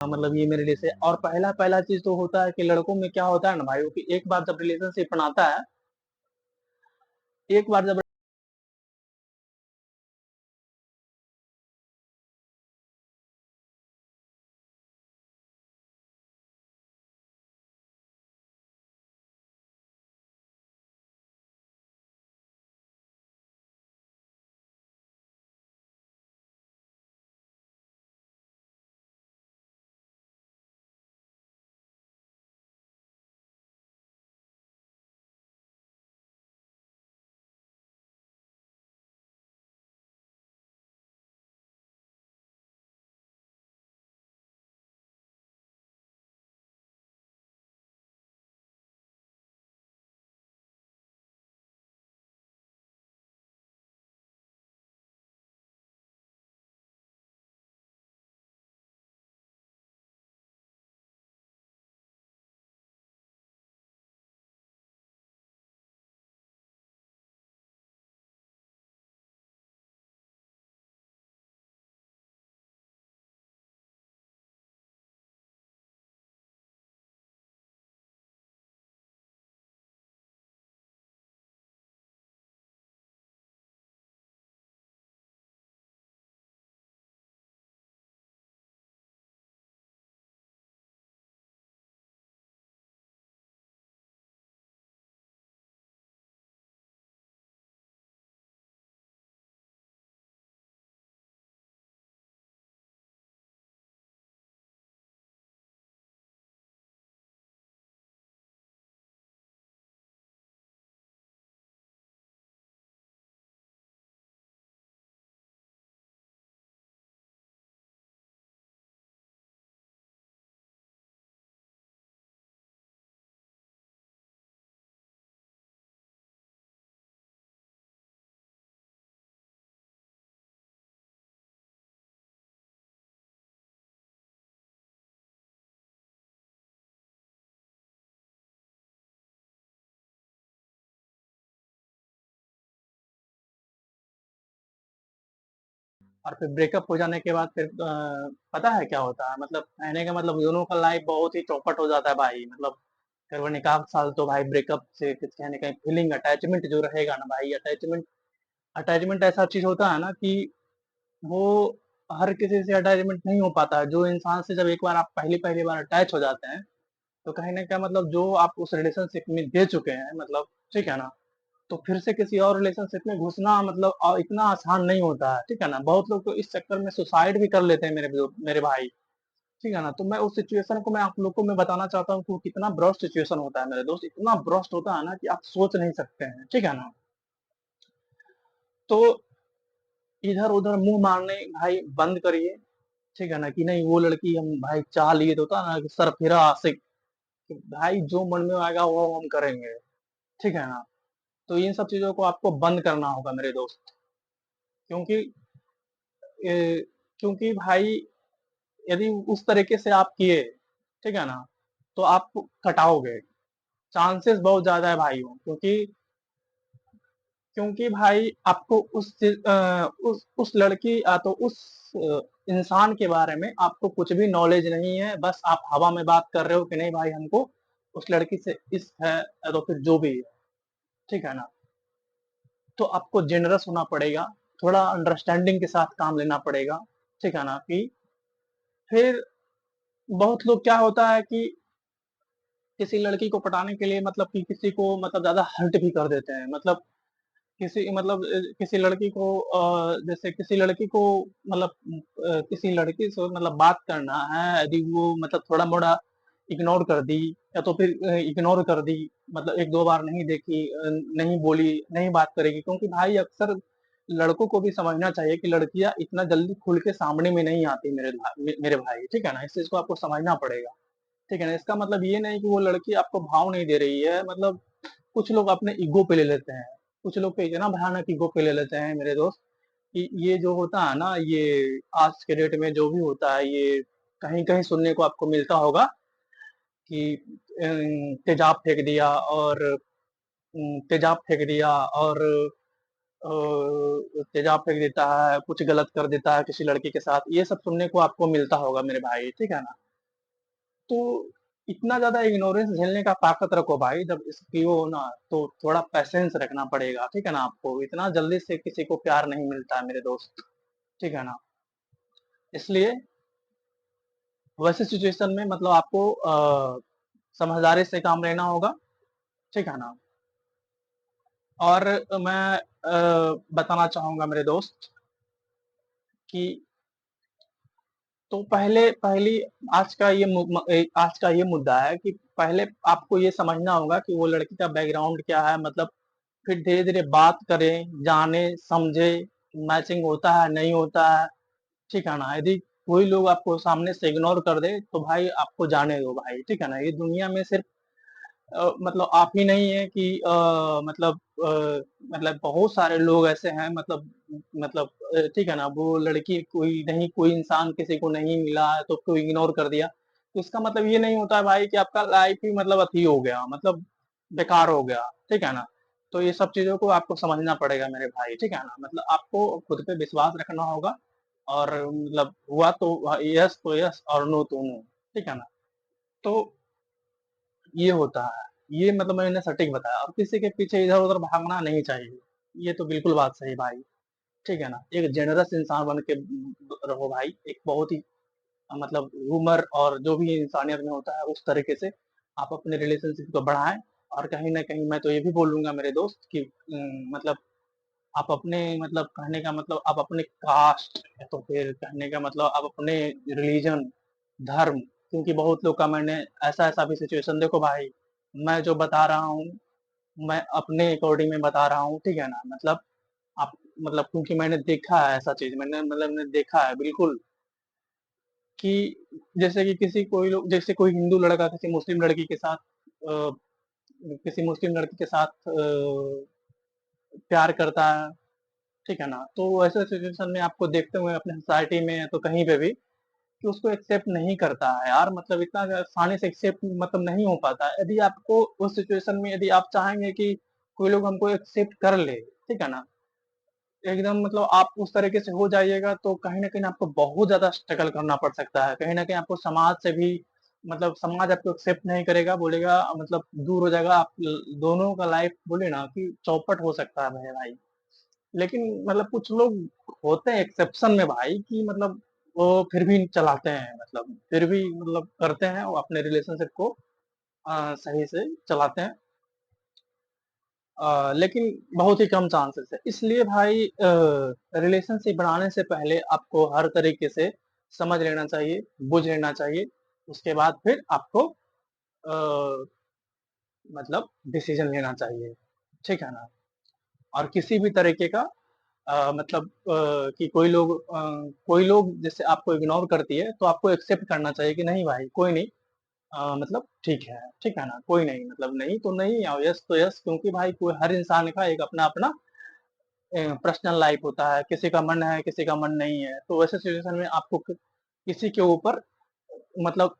मतलब ये मेरे लिए से और पहला चीज तो होता है कि लड़कों में क्या होता है ना भाई कि एक बार जब रिलेशनशिप बनाता है, एक बार जब और फिर ब्रेकअप हो जाने के बाद फिर पता है क्या होता है, मतलब कहने का मतलब दोनों का लाइफ बहुत ही चौपट हो जाता है भाई। मतलब करीबन एक आध साल तो भाई ब्रेकअप से कुछ कहने का फीलिंग अटैचमेंट जो रहेगा ना भाई, अटैचमेंट अटैचमेंट ऐसा चीज होता है ना कि वो हर किसी से अटैचमेंट नहीं हो पाता है। जो इंसान से जब एक बार आप पहली पहली बार अटैच हो जाते हैं, तो कहीं ना कहीं मतलब जो आप उस रिलेशनशिप में दे चुके हैं, मतलब ठीक है ना, तो फिर से किसी और रिलेशनशिप में घुसना मतलब इतना आसान नहीं होता है, ठीक है ना। बहुत लोग तो इस चक्कर में सुसाइड भी कर लेते हैं मेरे भाई, ठीक है ना। तो मैं उस सिचुएशन को मैं आप लोग को मैं बताना चाहता हूँ कि वो कितना ब्रस्ट सिचुएशन होता है मेरे दोस्त, इतना ब्रस्ट होता है ना कि आप सोच नहीं सकते हैं, ठीक है ना। तो इधर उधर मुंह मारने भाई बंद करिए, ठीक है ना। कि नहीं वो लड़की हम भाई चाह लिए, तो होता है ना कि सरफिरा आशिक, कि भाई जो मन में आएगा वो हम करेंगे, ठीक है ना। तो इन सब चीजों को आपको बंद करना होगा मेरे दोस्त। क्योंकि ए, क्योंकि भाई यदि उस तरीके से आप किए, ठीक है ना, तो आप कटाओगे, चांसेस बहुत ज्यादा है भाई। क्योंकि क्योंकि भाई आपको उस लड़की तो उस इंसान के बारे में आपको कुछ भी नॉलेज नहीं है। बस आप हवा में बात कर रहे हो कि नहीं भाई हमको उस लड़की से इश्क है, या तो फिर जो भी है, ठीक है ना। तो आपको जेनरस होना पड़ेगा, थोड़ा अंडरस्टैंडिंग के साथ काम लेना पड़ेगा, ठीक है ना। कि फिर बहुत लोग क्या होता है कि किसी लड़की को पटाने के लिए मतलब कि किसी को मतलब ज्यादा हर्ट भी कर देते हैं। मतलब किसी लड़की को जैसे किसी लड़की को मतलब किसी लड़की से मतलब बात करना है, यदि वो मतलब थोड़ा मोड़ा इग्नोर कर दी, या तो फिर इग्नोर कर दी, मतलब एक दो बार नहीं देखी, नहीं बोली, नहीं बात करेगी। क्योंकि भाई अक्सर लड़कों को भी समझना चाहिए कि लड़कियां इतना जल्दी खुल के सामने में नहीं आती मेरे भाई, ठीक है ना। इस चीज को आपको समझना पड़ेगा, ठीक है ना। इसका मतलब ये नहीं कि वो लड़की आपको भाव नहीं दे रही है। मतलब कुछ लोग अपने ईगो पे ले लेते हैं, कुछ लोग पे इतना भयानक ईगो पे ले लेते हैं मेरे दोस्त, कि ये जो होता है ना, ये आज के डेट में जो भी होता है, ये कहीं कहीं सुनने को आपको मिलता होगा कि तेजाब फेंक दिया, और तेजाब फेंक दिया, और तेजाब फेंक देता है, कुछ गलत कर देता है किसी लड़की के साथ, ये सब सुनने को आपको मिलता होगा मेरे भाई, ठीक है ना। तो इतना ज़्यादा इग्नोरेंस झेलने का ताकत रखो भाई, जब इसकी हो ना तो थोड़ा पेशेंस रखना पड़ेगा, ठीक है ना आपको? इतना जल्दी से किसी को प्यार नहीं मिलता है मेरे दोस्त, ठीक है ना? इसलिए वैसे सिचुएशन में मतलब आपको समझदारी से काम लेना होगा, ठीक है ना? और मैं बताना चाहूँगा मेरे दोस्त कि तो आज का ये मुद्दा है कि पहले आपको ये समझना होगा कि वो लड़की का बैकग्राउंड क्या है, मतलब फिर धीरे-धीरे बात करें, जाने, समझे, मैचिंग होता है, नहीं होता है, ठीक है ना? यदि कोई लोग आपको सामने से इग्नोर कर दे, तो भाई आपको जाने दो भाई, ठीक है ना? ये दुनिया में सिर्फ मतलब आप ही नहीं है कि मतलब बहुत सारे लोग ऐसे हैं, मतलब ठीक है ना, वो लड़की कोई इंसान किसी को नहीं मिला है तो उसको इग्नोर कर दिया। तो इसका मतलब ये नहीं होता है भाई कि आपका लाइफ ही मतलब अथी हो गया, मतलब बेकार हो गया, ठीक है ना? तो ये सब चीज़ों को आपको समझना पड़ेगा मेरे भाई, ठीक है ना? मतलब आपको खुद पे विश्वास रखना होगा और मतलब हुआ तो यस और नो तो नो, ठीक है ना? तो ये होता है। ये मतलब मैंने सटीक बताया और किसी के पीछे इधर-उधर भागना नहीं चाहिए। ये तो बिल्कुल बात सही भाई, ठीक है ना? एक जेनरस इंसान बन के रहो भाई, एक बहुत ही मतलब ह्यूमर और जो भी इंसानियत में होता है उस तरीके से आप अपने रिलेशनशिप को बढ़ाएँ और कहीं न कहीं मैं तो ये भी बोलूँगा मेरे दोस्त कि मतलब आप अपने मतलब कहने का मतलब आप अपने कास्ट या तो फिर कहने का मतलब आप अपने रिलीजन, धर्म, क्योंकि बहुत लोग का मैंने ऐसा-ऐसा भी सिचुएशन देखो भाई, मैं जो बता रहा हूँ, मैं अपने अकॉर्डिंग में बता रहा हूँ, ठीक है ना? मतलब आप मतलब क्योंकि मैंने देखा है ऐसा चीज़, मैंने देखा है बिल्कुल कि जैसे कि जैसे कोई हिंदू लड़का किसी मुस्लिम लड़की के साथ किसी मुस्लिम लड़की के साथ प्यार करता है, ठीक है ना? तो ऐसे सिचुएशन में आपको देखते हुए अपने सोसाइटी में या तो कहीं पे भी कि उसको एक्सेप्ट नहीं करता है यार, मतलब इतना आसानी से एक्सेप्ट मतलब नहीं हो पाता है। यदि आपको उस सिचुएशन में यदि आप चाहेंगे कि कोई लोग हमको एक्सेप्ट कर ले, ठीक है ना? एकदम मतलब आप उस तरीके से हो जाइएगा तो कहीं न कहीं आपको बहुत ज़्यादा स्ट्रगल करना पड़ सकता है। कहीं न कहीं आपको समाज से भी मतलब समाज आपको एक्सेप्ट नहीं करेगा, बोलेगा मतलब दूर हो जाएगा, आप ल दोनों का लाइफ बोले ना कि चौपट हो सकता है मेरे भाई। लेकिन मतलब कुछ लोग होते हैं एक्सेप्शन में भाई कि मतलब वो फिर भी चलाते हैं, मतलब फिर भी मतलब करते हैं वो अपने रिलेशनशिप को सही से चलाते हैं, लेकिन बहुत ही कम चांसेस है। इसलिए भाई रिलेशनशिप बनाने से पहले आपको हर तरीके से समझ लेना चाहिए, बुझ लेना चाहिए। उसके बाद फिर आपको अ, मतलब डिसीजन लेना चाहिए, ठीक है ना? और किसी भी तरीके का मतलब कि कोई लोग जैसे आपको इग्नोर करती है, तो आपको एक्सेप्ट करना चाहिए कि नहीं भाई कोई नहीं, मतलब ठीक है ना? कोई नहीं मतलब नहीं तो नहीं और यस तो यस, क्योंकि भाई कोई हर इंसान का एक अपना-अपना पर्सनल लाइफ होता है, किसी का मन है, किसी का मन नहीं है। तो वैसे सिचुएशन में आपको किसी के ऊपर मतलब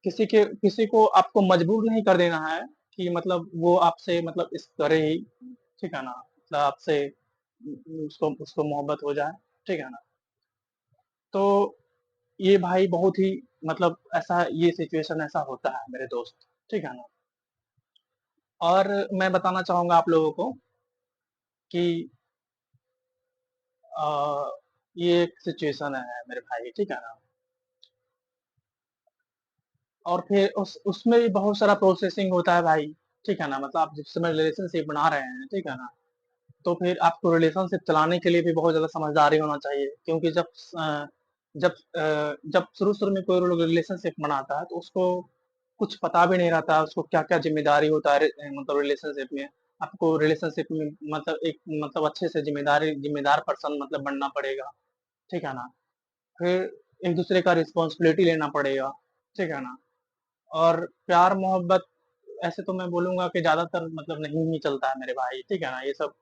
किसी को आपको मजबूर नहीं कर देना है कि मतलब वो आपसे मतलब इस करे ही, ठीक है ना? मतलब आपसे उसको उसको मोहब्बत हो जाए, ठीक है ना? तो ये भाई बहुत ही मतलब ऐसा ये सिचुएशन ऐसा होता है मेरे दोस्त, ठीक है ना? और मैं बताना चाहूँगा आप लोगों को कि अ, ये एक सिचुएशन है मेरे भाई, ठीक है ना? और फिर उसमें भी बहुत सारा प्रोसेसिंग होता है भाई, ठीक है ना? मतलब आप जिस समय रिलेशनशिप बना रहे हैं, ठीक है ना? तो फिर आपको रिलेशनशिप चलाने के लिए भी बहुत ज़्यादा समझदारी होना चाहिए, क्योंकि जब शुरू-शुरू में कोई लोग रिलेशनशिप बनाता है तो उसको कुछ पता भी नहीं रहता है, उसको क्या-क्या ज़िम्मेदारी होता है मतलब रिलेशनशिप में। आपको रिलेशनशिप में मतलब एक मतलब अच्छे से ज़िम्मेदार पर्सन मतलब बनना पड़ेगा, ठीक है ना? फिर एक-दूसरे का रिस्पॉन्सिबिलिटी लेना पड़ेगा, ठीक है ना? और प्यार-मोहब्बत ऐसे तो मैं बोलूँगा कि ज़्यादातर मतलब नहीं ही चलता है मेरे भाई, ठीक है ना? ये सब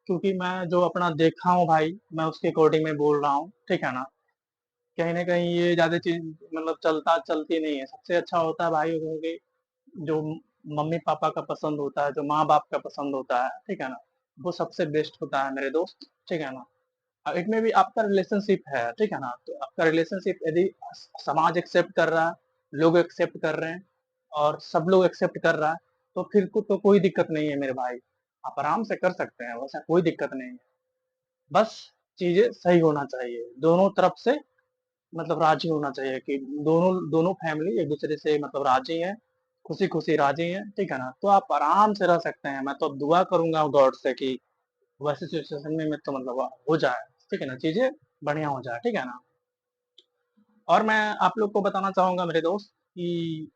क्योंकि मैं जो अपना देखा हूँ भाई, मैं उसके अकॉर्डिंग में बोल रहा हूँ, ठीक है ना? कहीं न कहीं ये ज़्यादा चीज़ मतलब चलती नहीं है। सबसे अच्छा होता है भाई क्योंकि जो मम्मी-पापा का पसंद होता है, जो माँ-बाप का पसंद होता है, ठीक है ना? वो सबसे बेस्ट होता है मेरे दोस्त, ठीक है ना? इट में भी आपका रिलेशनशिप है, ठीक है ना? तो आपका रिलेशनशिप यदि समाज एक्सेप्ट कर रहा है, लोग एक्सेप्ट कर रहे हैं और सब लोग एक्सेप्ट कर रहा है, तो फिर को तो कोई दिक्कत नहीं है मेरे भाई। आप आराम से कर सकते हैं, वैसा कोई दिक्कत नहीं है। बस चीज़ें सही होना चाहिए, दोनों तरफ से मतलब राज़ी होना चाहिए कि दोनों दोनों फैमिली एक-दूसरे से मतलब राज़ी हैं, खुशी-खुशी राज़ी हैं, ठीक है ना? तो आप आराम से रह सकते हैं, मैं तो दुआ करूँगा गॉड से कि वैसे सिचुएशन में तो मतलब हो जाए, ठीक है ना? चीज़ें बढ़िया हो जाए, ठीक है ना? और मैं आप लोग को बताना चाहूँगा मेरे दोस्त कि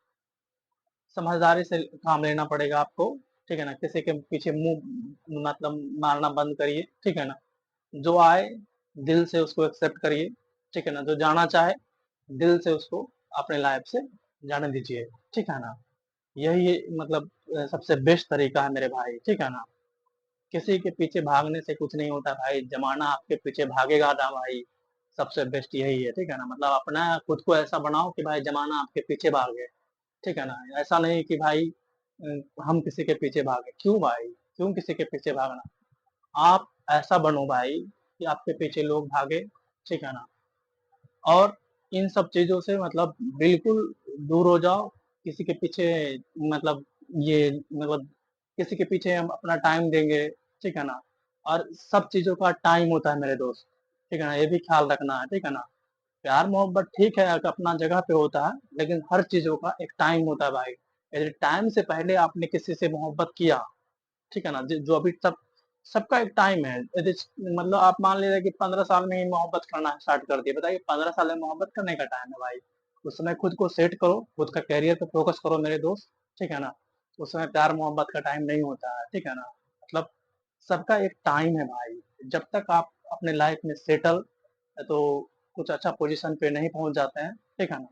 समझदारी से काम लेना पड़ेगा आपको, ठीक है ना? किसी के पीछे मुँह मतलब मारना बंद करिए, ठीक है ना? जो आए दिल से उसको एक्सेप्ट करिए, ठीक है ना? जो जाना चाहे दिल से उसको अपने लाइफ से जाने दीजिए, ठीक है ना? यही मतलब सबसे बेस्ट तरीका है मेरे भाई, ठीक है ना? किसी के पीछे भागने से कुछ नहीं होता भाई, ज़माना आपके पीछे भागेगा ना भाई, सबसे बेस्ट यही है, ठीक है ना? मतलब अपना खुद को ऐसा बनाओ कि भाई ज़माना आपके पीछे भागे, ठीक है ना? ऐसा नहीं कि भाई हम किसी के पीछे भागे, क्यों भाई? क्यों किसी के पीछे भागना? आप ऐसा बनो भाई कि आपके पीछे लोग भागे, ठीक है ना? और इन सब चीज़ों से मतलब बिल्कुल दूर हो जाओ, किसी के पीछे मतलब ये मतलब किसी के पीछे हम अपना टाइम देंगे, ठीक है ना? और सब चीज़ों का टाइम होता है मेरे दोस्त, ठीक है ना? ये भी ख़्याल रखना है, ठीक है ना? प्यार-मोहब्बत ठीक है एक अपना जगह पे होता है, लेकिन हर चीज़ों का एक टाइम होता है भाई। यदि टाइम से पहले आपने किसी से मोहब्बत किया, ठीक है ना? ज जो अभी सब सबका एक टाइम है। यदि मतलब आप मान लीजिए कि 15 साल में ही मोहब्बत करना स्टार्ट कर दिए, बताइए 15 साल में मोहब्बत करने का टाइम है भाई। उस समय खुद को सेट करो, खुद का करियर पे फ़ोकस करो मेरे दोस्त, ठीक है ना? उस समय प्यार-मोहब्बत का टाइम नहीं होता है, ठीक है ना? मतलब सबका एक टाइम है भाई। जब तक आप अपने लाइफ़ में सेटल तो कुछ अच्छा पोज़ीशन पे नहीं पहुँच जाते हैं, ठीक है ना?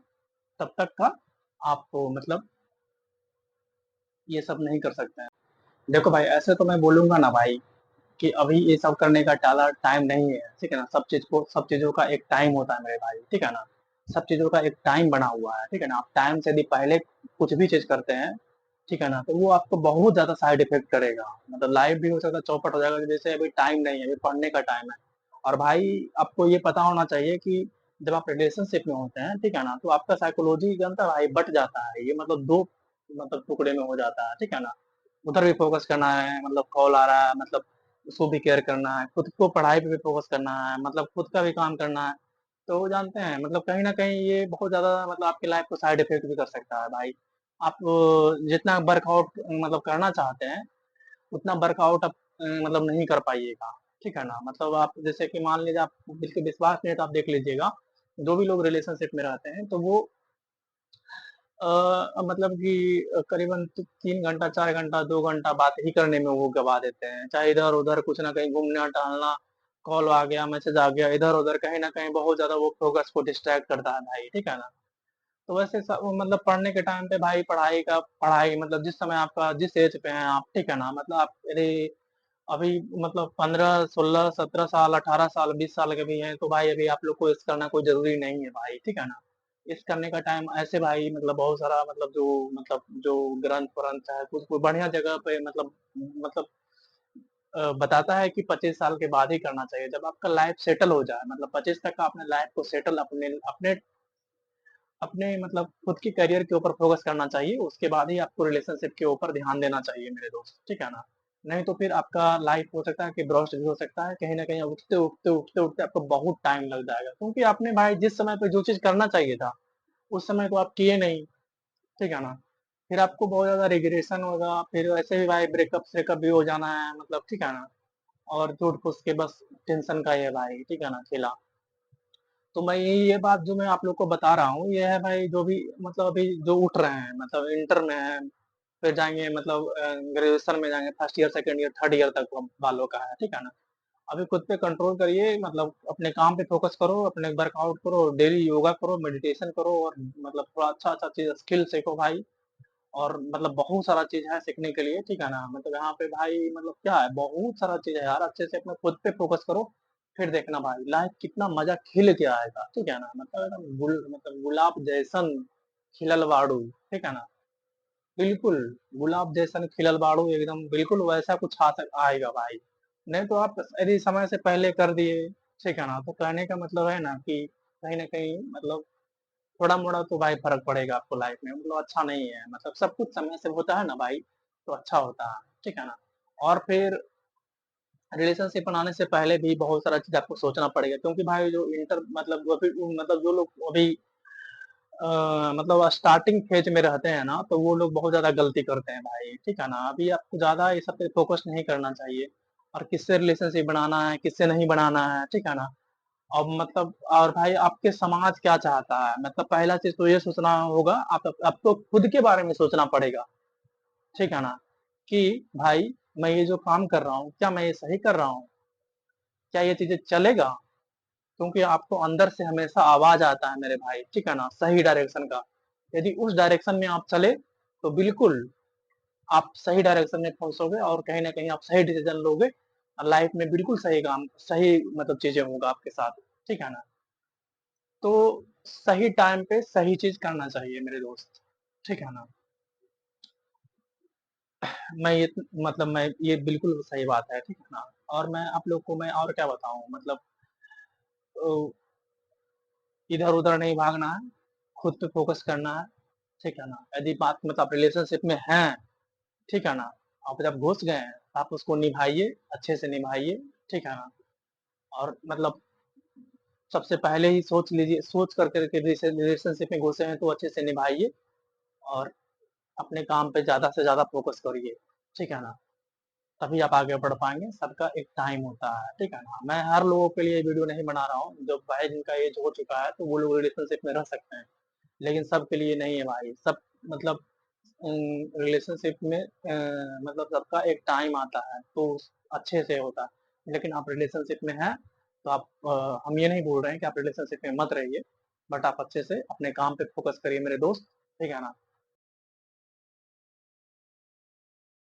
तब तक का आपको मतलब ये सब नहीं कर सकते हैं। देखो भाई ऐसे तो मैं बोलूँगा ना भाई कि अभी ये सब करने का टाइम नहीं है, ठीक है ना? सब चीज़ों का एक टाइम होता है मेरे भाई, ठीक है ना? सब चीज़ों का एक टाइम बना हुआ है, ठीक है ना? आप टाइम से यदि पहले कुछ भी चीज़ करते हैं, ठीक है ना? तो वो आपको बहुत ज़्यादा साइड इफ़ेक्ट करेगा। मतलब लाइफ़ भी हो सकता है चौपट हो जाएगा कि जैसे अभी टाइम नहीं है, अभी पढ़ने का टाइम है। और भाई आपको ये पता होना चाहिए कि जब आप रिलेशनशिप में होते हैं, ठीक है ना? तो आपका साइकोलॉजी जानता है भाई बँट जाता है। ये मतलब 2 मतलब टुकड़े में हो जाता है, ठीक है ना? उधर भी फ़ोकस करना है, मतलब कॉल आ रहा है, मतलब उसको भी केयर करना है, खुद को पढ़ाई पे भी फ़ोकस करना है, मतलब खुद का भी काम करना है। तो वो जानते हैं मतलब कहीं न कहीं ये बहुत ज़्यादा मतलब आपकी लाइफ़ को साइड इफ़ेक्ट भी कर सकता है भाई। आप जितना वर्कआउट मतलब करना चाहते हैं, उतना वर्कआउट आप मतलब नहीं कर पाइएगा, ठीक है ना? मतलब आप जैसे कि मान लीजिए आप जिसके विश्वास नहीं है तो आप देख लीजिएगा, जो भी लोग रिलेशनशिप में रहते हैं, तो वो मतलब कि करीबन 3 घंटा, 4 घंटा, 2 घंटा बात ही करने में वो गँवा देते हैं। चाहे इधर-उधर कुछ न कहीं घूमना-टहलना, कॉल आ गया, मैसेज आ गया, इधर-उधर कहीं न कहीं बहुत ज़्यादा वो फ़ोकस को डिस्ट्रैक्ट करता है भाई, ठीक है ना? तो वैसे मतलब पढ़ने के टाइम पे भाई पढ़ाई मतलब जिस समय आपका जिस एज पे हैं आप, ठीक है ना? मतलब आप यदि अभी मतलब 15, 16, 17 साल, 18 साल, 20 साल के भी हैं, तो भाई अभी आप लोग को इस करना कोई ज़रूरी नहीं है भाई, ठीक है ना? इस करने का टाइम ऐसे भाई मतलब बहुत सारा मतलब जो ग्रंथ-व्रंथ चाहे कुछ कोई बढ़िया जगह पे मतलब बताता है कि 25 साल के बाद ही करना चाहिए। जब आपका लाइफ़ सेटल हो जाए मतलब 25 तक का अपने लाइफ़ को सेटल अपने अपने अपने मतलब खुद के करियर के ऊपर फ़ोकस करना चाहिए, उसके बाद ही आपको रिलेशनशिप के ऊपर ध्यान देना चाहिए मेरे दोस्त, ठीक है ना? नहीं तो फिर आपका लाइफ़ हो सकता है कि ब्रस्ट भी हो सकता है, कहीं न कहीं उठते-उठते आपको बहुत टाइम लग जाएगा। क्योंकि आपने भाई जिस समय पे जो चीज़ करना चाहिए था, उस समय तो आप किए नहीं, ठीक है ना? फिर आपको बहुत ज़्यादा रिग्रेशन होगा, फिर वैसे भी भाई ब्रेकअप भी हो जाना है मतलब ठीक है ना? और झूठ-फूस के बस टेंशन का ही है भाई, ठीक है ना खेला। तो मैं ये बात जो मैं आप लोग को बता रहा हूँ, ये है भाई जो भी मतलब अभी जो उठ रहे हैं, मतलब इंटर में हैं, फिर जाएँगे मतलब ग्रेजुएशन में जाएँगे, first year, second year, third year तक वालों का है, ठीक है ना? अभी खुद पे कंट्रोल करिए, मतलब अपने काम पे फ़ोकस करो, अपने वर्कआउट करो, डेली योगा करो, मेडिटेशन करो और मतलब थोड़ा अच्छा-अच्छा चीज़ स्किल सीखो भाई। और मतलब बहुत सारा चीज़ है सीखने के लिए, ठीक है ना? मतलब यहाँ पे भाई मतलब क्या है, बहुत सारा चीज़ है यार, अच्छे से अपने खुद पे फ़ोकस करो, फिर देखना भाई लाइफ़ कितना मज़ा खिल के आएगा, ठीक है ना? मतलब एकदम मतलब गुलाब जैसन खिलल बाड़ू, ठीक है ना? बिल्कुल, गुलाब जैसन खिलल बाड़ू एकदम बिल्कुल वैसा कुछ आएगा भाई। नहीं तो आप यदि समय से पहले कर दिए, ठीक है ना? तो कहने का मतलब है ना कि कहीं न कहीं मतलब थोड़ा-मोड़ा तो भाई फ़र्क पड़ेगा आपको लाइफ़ में, मतलब अच्छा नहीं है, मतलब सब कुछ समय से होता है ना भाई, तो अच्छा होता है, ठीक है ना? और फिर रिलेशनशिप बनाने से पहले भी बहुत सारा चीज़ आपको सोचना पड़ेगा, क्योंकि भाई जो इंटर मतलब अभी मतलब जो लोग अभी मतलब स्टार्टिंग फेज में रहते हैं ना, तो वो लोग बहुत ज़्यादा गलती करते हैं भाई, ठीक है ना? अभी आपको ज़्यादा ये सब पे फ़ोकस नहीं करना चाहिए और किससे रिलेशनशिप बनाना है, किससे नहीं बनाना है, ठीक है ना? अब मतलब और भाई आपके समाज क्या चाहता है, मतलब पहला चीज़ तो ये सोचना होगा, आप आपको खुद के बारे में सोचना पड़ेगा, ठीक है ना? कि भाई मैं ये जो काम कर रहा हूँ, क्या मैं ये सही कर रहा हूँ? क्या ये चीज़ें चलेगा? क्योंकि आपको अंदर से हमेशा आवाज़ आता है मेरे भाई, ठीक है ना? सही डायरेक्शन का। यदि उस डायरेक्शन में आप चले, तो बिल्कुल आप सही डायरेक्शन में पहुँचोगे और कहीं न कहीं आप सही डिसीज़न लोगे और लाइफ़ में बिल्कुल सही काम सही मतलब चीज़ें होगा आपके साथ, ठीक है ना? तो सही टाइम पे सही चीज़ करना चाहिए मेरे दोस्त, ठीक है ना? मैं ये मतलब मैं ये बिल्कुल सही बात है, ठीक है ना? और मैं आप लोग को मैं और क्या बताऊँ मतलब अ, इधर-उधर नहीं भागना है, खुद पे फ़ोकस करना है, ठीक है ना? यदि बात मतलब आप रिलेशनशिप में हैं, ठीक है ना? आप जब घुस गए हैं, आप उसको निभाइए, अच्छे से निभाइए, ठीक है ना? और मतलब सबसे पहले ही सोच लीजिए सोच कर कर के रिलेशनशिप में घुसे हैं तो अच्छे से निभाइए और अपने काम पे ज़्यादा से ज़्यादा फ़ोकस करिए, ठीक है ना? तभी आप आगे बढ़ पाएँगे, सबका एक टाइम होता है, ठीक है ना? मैं हर लोगों के लिए वीडियो नहीं बना रहा हूँ, जो भाई जिनका एज हो चुका है, तो वो लोग रिलेशनशिप में रह सकते हैं, लेकिन सबके लिए नहीं है भाई, सब मतलब रिलेशनशिप में मतलब सबका एक टाइम आता है, तो अच्छे से होता है। लेकिन आप रिलेशनशिप में हैं, तो आप हम ये नहीं बोल रहे हैं कि आप रिलेशनशिप में मत रहिए, बट आप अच्छे से अपने काम पे फ़ोकस करिए मेरे दोस्त, ठीक है ना?